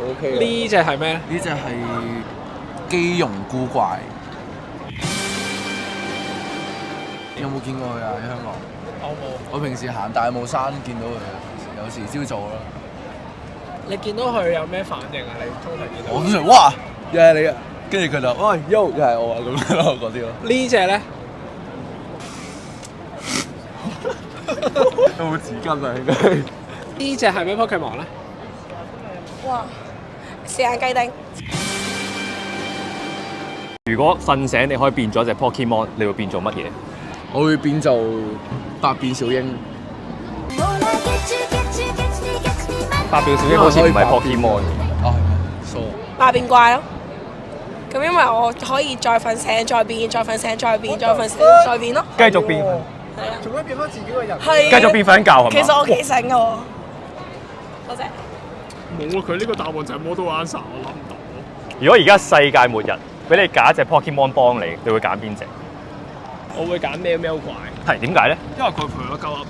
OK 呢只係咩？呢只係基容古怪。有冇見過佢啊？喺香港？我冇。我平時行大帽山見到佢，有時朝早啦。你見到佢有咩反應啊？你通常見到？我通常哇，又係你啊！跟住佢就喂，Yo，又係我啊咁樣咯，嗰啲咯。呢只咧？有冇紙巾啊？應該呢只係咩 Pokemon 咧？哇！時間雞丁，如果瞓醒你可以變咗隻 Pokemon，你會變做乜嘢？我會變做百變小櫻。百變小櫻好似唔係 Pokemon 啊，係咩？疏。百變怪咯。咁因為我可以再瞓醒再變，再瞓醒再變，再瞓醒再變咯。繼續變，係啊。做咩變翻自己個人？係。繼續變瞓覺係嘛？其實我幾醒㗎喎。多謝。冇啊！佢呢個答案就係 Model Answer，我諗唔到。如果而家世界末日，俾你揀一隻 Pokemon 幫你，你會揀邊隻？我會揀喵喵怪，係點解咧？因為佢陪我鳩噏。